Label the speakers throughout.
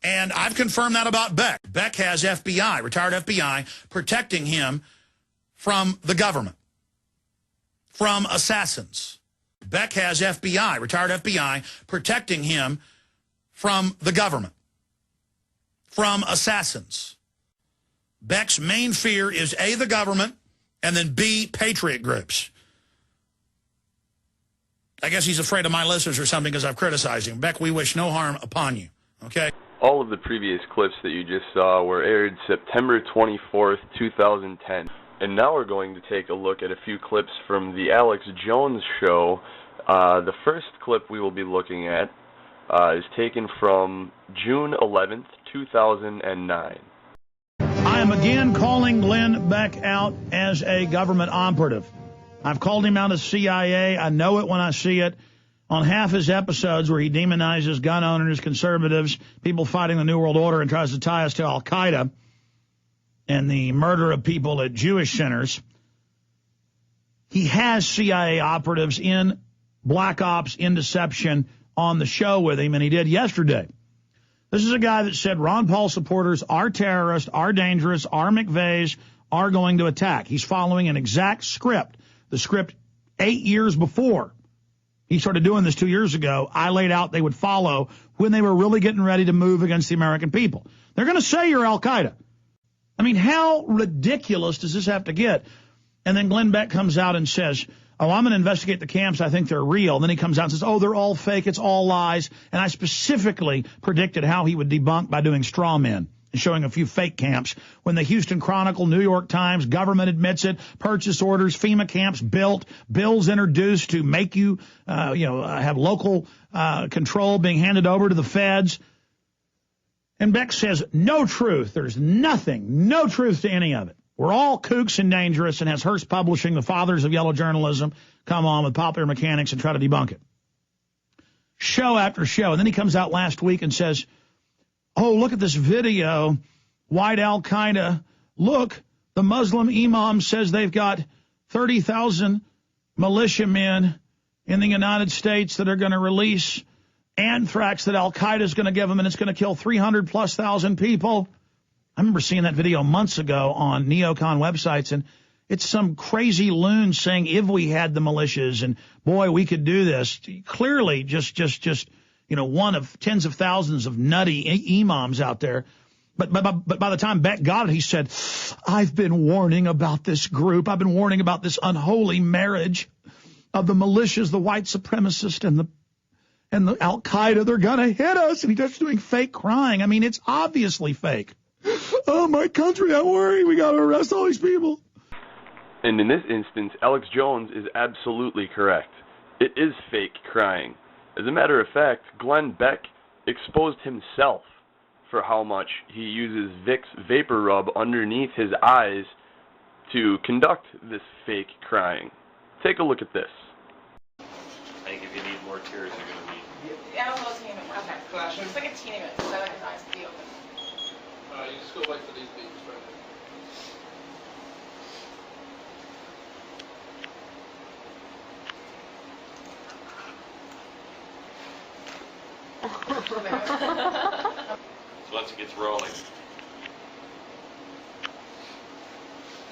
Speaker 1: And I've confirmed that about Beck. Beck has FBI, retired FBI, protecting him from the government, from assassins. Beck has FBI, retired FBI, protecting him from the government, from assassins. Beck's main fear is A, the government, and then B, patriot groups. I guess he's afraid of my listeners or something because I've criticized him. Beck, we wish no harm upon you, okay?
Speaker 2: All of the previous clips that you just saw were aired September 24th, 2010. And now we're going to take a look at a few clips from the Alex Jones show. The first clip we will be looking at is taken from June 11th, 2009.
Speaker 1: I am again calling Glenn Beck out as a government operative. I've called him out as CIA. I know it when I see it. On half his episodes where he demonizes gun owners, conservatives, people fighting the New World Order, and tries to tie us to Al-Qaeda and the murder of people at Jewish centers, he has CIA operatives in Black Ops, in Deception, on the show with him, and he did yesterday. This is a guy that said Ron Paul supporters are terrorists, are dangerous, are McVeighs, are going to attack. He's following an exact script, the script 8 years before he started doing this 2 years ago. I laid out they would follow when they were really getting ready to move against the American people. They're going to say you're Al-Qaeda. I mean, how ridiculous does this have to get? And then Glenn Beck comes out and says, oh, I'm going to investigate the camps. I think they're real. And then he comes out and says, oh, they're all fake. It's all lies. And I specifically predicted how he would debunk by doing straw men and showing a few fake camps. When the Houston Chronicle, New York Times, government admits it, purchase orders, FEMA camps built, bills introduced to make you, have local control being handed over to the feds. And Beck says, no truth. There's nothing, no truth to any of it. We're all kooks and dangerous, and has Hearst Publishing, the fathers of yellow journalism, come on with popular mechanics and try to debunk it. Show after show. And then he comes out last week and says, oh, look at this video, white Al-Qaeda. Look, the Muslim imam says they've got 30,000 militiamen in the United States that are going to release anthrax that Al-Qaeda is going to give them, and it's going to kill 300,000+ people. I remember seeing that video months ago on neocon websites, and it's some crazy loon saying if we had the militias, and boy, we could do this. Clearly just one of tens of thousands of nutty imams out there. But by the time Beck got it, he said, I've been warning about this group. I've been warning about this unholy marriage of the militias, the white supremacists, and the Al-Qaeda. They're going to hit us. And he starts doing fake crying. I mean, it's obviously fake. Oh, my country, I worry. We got to arrest all these people.
Speaker 2: And in this instance, Alex Jones is absolutely correct. It is fake crying. As a matter of fact, Glenn Beck exposed himself for how much he uses Vicks vapor rub underneath his eyes to conduct this fake crying. Take a look at this.
Speaker 3: I think if you need more tears, you're going to need...
Speaker 4: Yeah, I'm listening to him. Okay. Flash. It's like a teeny bit, so I like his eyes to be open.
Speaker 5: You just go wait for these beeps right
Speaker 3: So once it gets rolling, I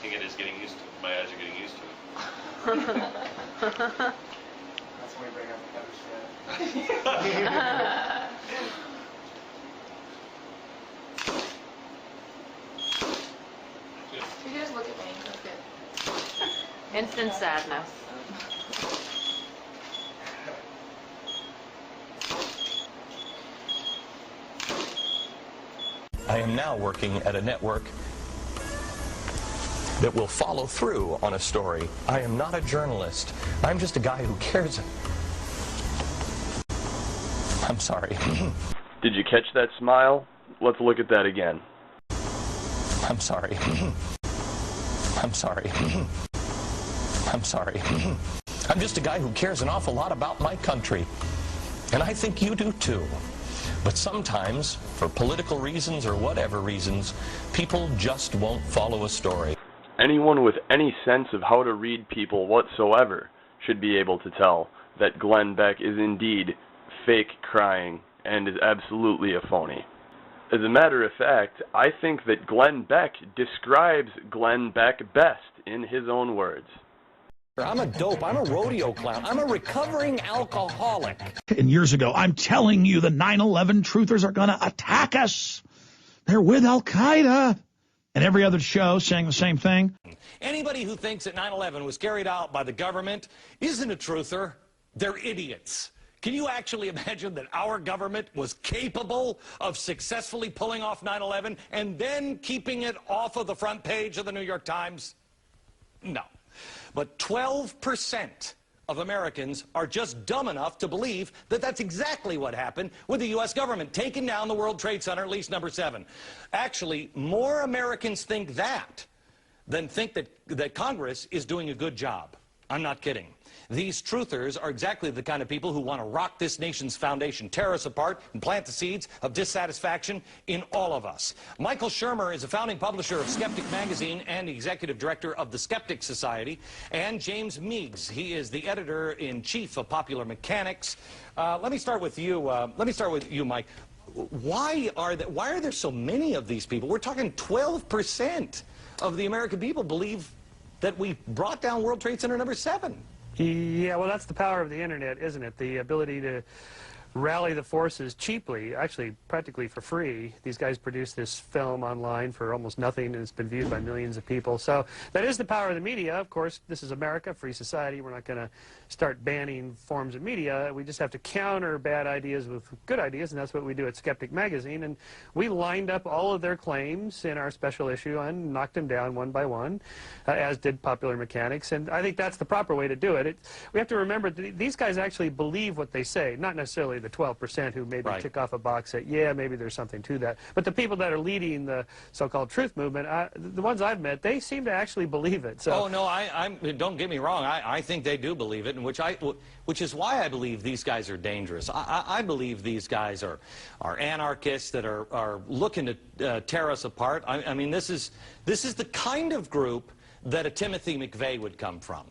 Speaker 3: think it is getting used to it. My eyes are getting used to it.
Speaker 5: That's when we bring up the pepper spray.
Speaker 4: You just look at me. That's good.
Speaker 6: Instant sadness.
Speaker 7: I am now working at a network that will follow through on a story. I am not a journalist. I'm just a guy who cares. I'm sorry.
Speaker 2: Did you catch that smile? Let's look at that again.
Speaker 7: I'm sorry. I'm sorry. I'm sorry. I'm just a guy who cares an awful lot about my country. And I think you do too. But sometimes, for political reasons or whatever reasons, people just won't follow a story.
Speaker 2: Anyone with any sense of how to read people whatsoever should be able to tell that Glenn Beck is indeed fake crying and is absolutely a phony. As a matter of fact, I think that Glenn Beck describes Glenn Beck best in his own words.
Speaker 7: I'm a dope. I'm a rodeo clown. I'm a recovering alcoholic.
Speaker 1: And years ago, I'm telling you the 9/11 truthers are going to attack us. They're with Al-Qaeda. And every other show saying the same thing.
Speaker 7: Anybody who thinks that 9/11 was carried out by the government isn't a truther. They're idiots. Can you actually imagine that our government was capable of successfully pulling off 9/11 and then keeping it off of the front page of the New York Times? No. But 12% of Americans are just dumb enough to believe that that's exactly what happened with the U.S. government taking down the World Trade Center, at least number 7. Actually, more Americans think that than think that Congress is doing a good job. I'm not kidding. These truthers are exactly the kind of people who want to rock this nation's foundation, tear us apart, and plant the seeds of dissatisfaction in all of us. Michael Shermer is a founding publisher of Skeptic Magazine and executive director of the Skeptic Society. And James Meigs, he is the editor-in-chief of Popular Mechanics. Let me start with you. Mike. Why are there so many of these people? We're talking 12% of the American people believe that we brought down World Trade Center number 7.
Speaker 5: Yeah, well, that's the power of the internet, isn't it? The ability to rally the forces cheaply, actually practically for free. These guys produce this film online for almost nothing, and it's been viewed by millions of people. So that is the power of the media. Of course, this is America, free society. We're not going to start banning forms of media. We just have to counter bad ideas with good ideas, and that's what we do at Skeptic Magazine. And we lined up all of their claims in our special issue and knocked them down one by one, as did Popular Mechanics. And I think that's the proper way to do it. We have to remember that these guys actually believe what they say, not necessarily the 12% who maybe tick off a box that, yeah, maybe there's something to that. But the people that are leading the so-called truth movement, the ones I've met, they seem to actually believe it. So.
Speaker 7: Oh, no, don't get me wrong. I think they do believe it, and which is why I believe these guys are dangerous. I believe these guys are anarchists that are looking to tear us apart. I mean, this is the kind of group that a Timothy McVeigh would come from.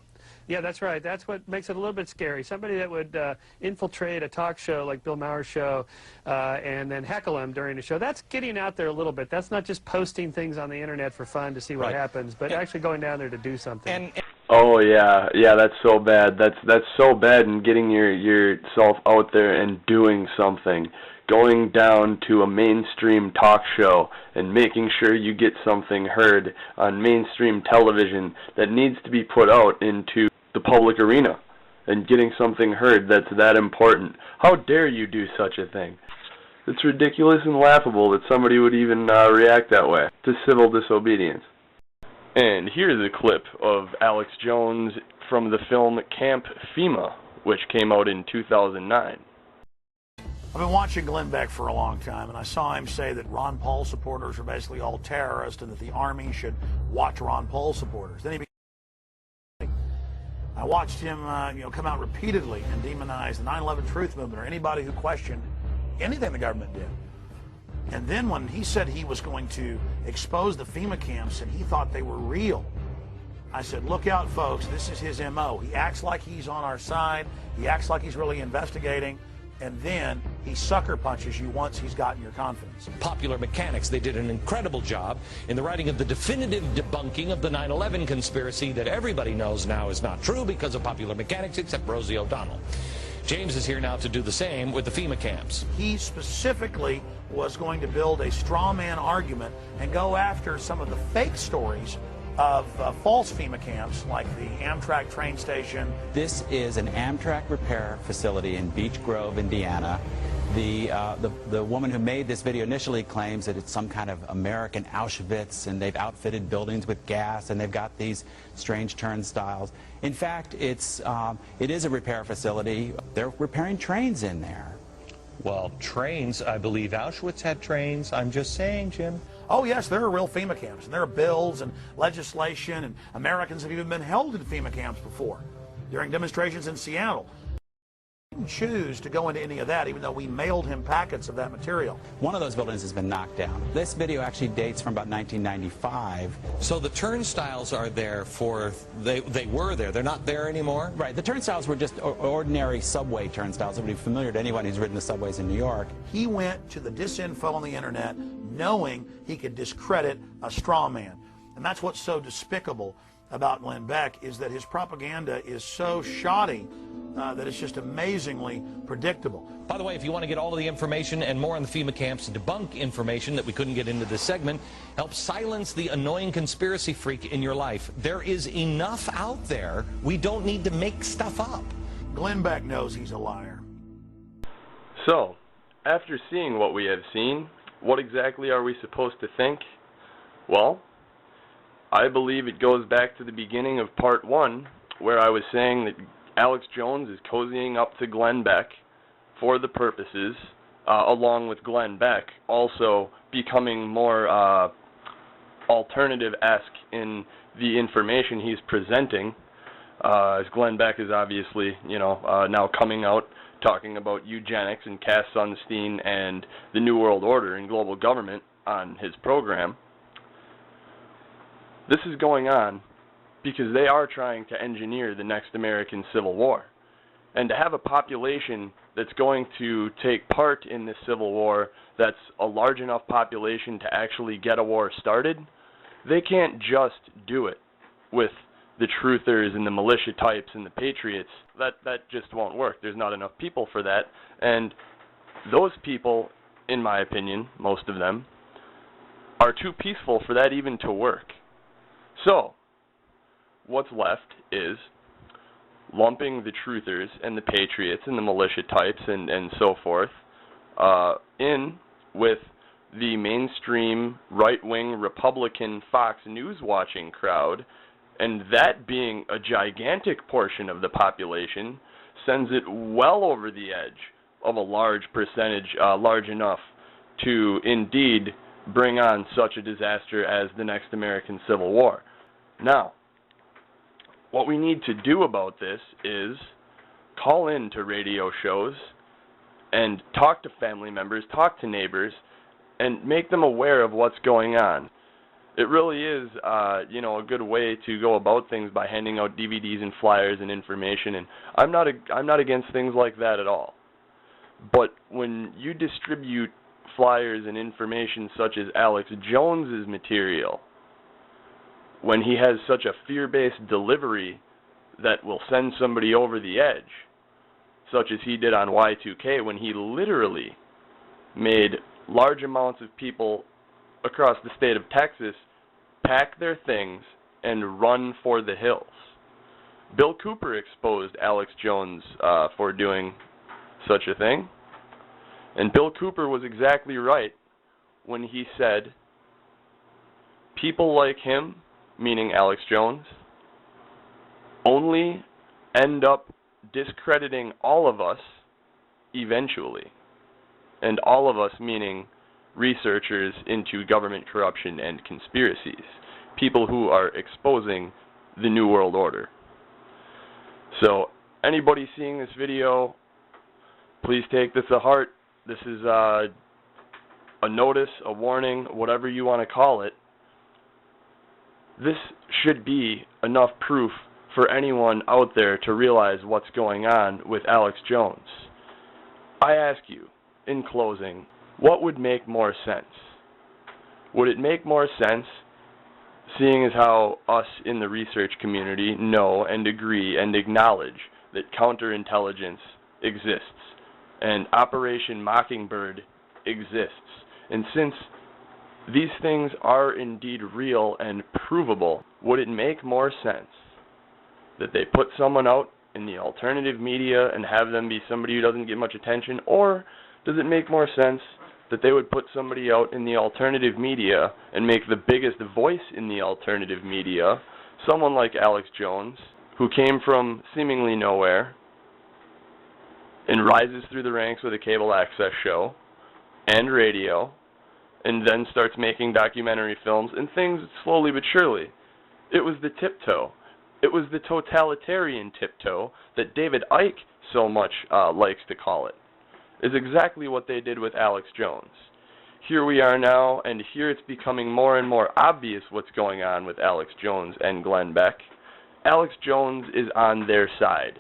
Speaker 5: Yeah, that's right. That's what makes it a little bit scary. Somebody that would infiltrate a talk show like Bill Maher's show and then heckle him during the show. That's getting out there a little bit. That's not just posting things on the internet for fun to see what happens, but actually going down there to do something.
Speaker 2: Oh yeah, that's so bad. That's so bad. And getting yourself out there and doing something, going down to a mainstream talk show and making sure you get something heard on mainstream television that needs to be put out into the public arena, and getting something heard that's that important. How dare you do such a thing? It's ridiculous and laughable that somebody would even react that way to civil disobedience. And here's a clip of Alex Jones from the film Camp FEMA, which came out in 2009.
Speaker 1: I've been watching Glenn Beck for a long time, and I saw him say that Ron Paul supporters are basically all terrorists and that the Army should watch Ron Paul supporters. Then I watched him come out repeatedly and demonize the 9/11 truth movement or anybody who questioned anything the government did. And then when he said he was going to expose the FEMA camps and he thought they were real, I said, look out, folks, this is his MO. He acts like he's on our side. He acts like he's really investigating. And then he sucker punches you once he's gotten your confidence.
Speaker 7: Popular Mechanics, they did an incredible job in the writing of the definitive debunking of the 9/11 conspiracy that everybody knows now is not true because of Popular Mechanics, except Rosie O'Donnell. James is here now to do the same with the FEMA camps.
Speaker 1: He specifically was going to build a straw man argument and go after some of the fake stories of false FEMA camps, like the Amtrak train station.
Speaker 6: This is an Amtrak repair facility in Beech Grove, Indiana. The woman who made this video initially claims that it's some kind of American Auschwitz, and they've outfitted buildings with gas, and they've got these strange turnstiles. In fact, it is a repair facility. They're repairing trains in there.
Speaker 7: Well, trains, I believe Auschwitz had trains. I'm just saying, Jim.
Speaker 1: Oh, yes, there are real FEMA camps, and there are bills and legislation, and Americans have even been held in FEMA camps before during demonstrations in Seattle. didn't choose to go into any of that, even though we mailed him packets of that material.
Speaker 6: One of those buildings has been knocked down. This video actually dates from about 1995.
Speaker 7: So the turnstiles are there for, they were there, they're not there anymore?
Speaker 6: Right, the turnstiles were just ordinary subway turnstiles. It would be familiar to anyone who's ridden the subways in New York.
Speaker 1: He went to the disinfo on the internet knowing he could discredit a straw man. And that's what's so despicable about Glenn Beck, is that his propaganda is so shoddy that it's just amazingly predictable.
Speaker 7: By the way, if you want to get all of the information and more on the FEMA camps, debunk information that we couldn't get into this segment, help silence the annoying conspiracy freak in your life. There is enough out there. We don't need to make stuff up.
Speaker 1: Glenn Beck knows he's a liar.
Speaker 2: So, after seeing what we have seen, what exactly are we supposed to think? Well, I believe it goes back to the beginning of part 1, where I was saying that Alex Jones is cozying up to Glenn Beck for the purposes, along with Glenn Beck, also becoming more alternative-esque in the information he's presenting, as Glenn Beck is obviously, now coming out talking about eugenics and Cass Sunstein and the New World Order and global government on his program. This is going on because they are trying to engineer the next American Civil War. And to have a population that's going to take part in this Civil War that's a large enough population to actually get a war started, they can't just do it with the truthers and the militia types and the Patriots. That just won't work. There's not enough people for that. And those people, in my opinion, most of them, are too peaceful for that even to work. So, what's left is lumping the truthers and the Patriots and the militia types and so forth in with the mainstream right-wing Republican Fox News watching crowd, and that being a gigantic portion of the population sends it well over the edge of a large percentage, large enough to indeed bring on such a disaster as the next American Civil War. Now, what we need to do about this is call in to radio shows and talk to family members, talk to neighbors, and make them aware of what's going on. It really is, a good way to go about things by handing out DVDs and flyers and information. And I'm not against things like that at all. But when you distribute flyers and information such as Alex Jones's material, when he has such a fear-based delivery that will send somebody over the edge, such as he did on Y2K, when he literally made large amounts of people across the state of Texas pack their things and run for the hills. Bill Cooper exposed Alex Jones for doing such a thing, and Bill Cooper was exactly right when he said, people like him, meaning Alex Jones, only end up discrediting all of us eventually. And all of us meaning researchers into government corruption and conspiracies, people who are exposing the New World Order. So anybody seeing this video, please take this to heart. This is a notice, a warning, whatever you want to call it. This should be enough proof for anyone out there to realize what's going on with Alex Jones. I ask you, in closing, what would make more sense? Would it make more sense, seeing as how us in the research community know and agree and acknowledge that counterintelligence exists and Operation Mockingbird exists, and since these things are indeed real and provable, would it make more sense that they put someone out in the alternative media and have them be somebody who doesn't get much attention, or does it make more sense that they would put somebody out in the alternative media and make the biggest voice in the alternative media someone like Alex Jones, who came from seemingly nowhere and rises through the ranks with a cable access show and radio, and then starts making documentary films and things slowly but surely. It was the tiptoe. It was the totalitarian tiptoe that David Icke so much likes to call it, is exactly what they did with Alex Jones. Here we are now, and here it's becoming more and more obvious what's going on with Alex Jones and Glenn Beck. Alex Jones is on their side.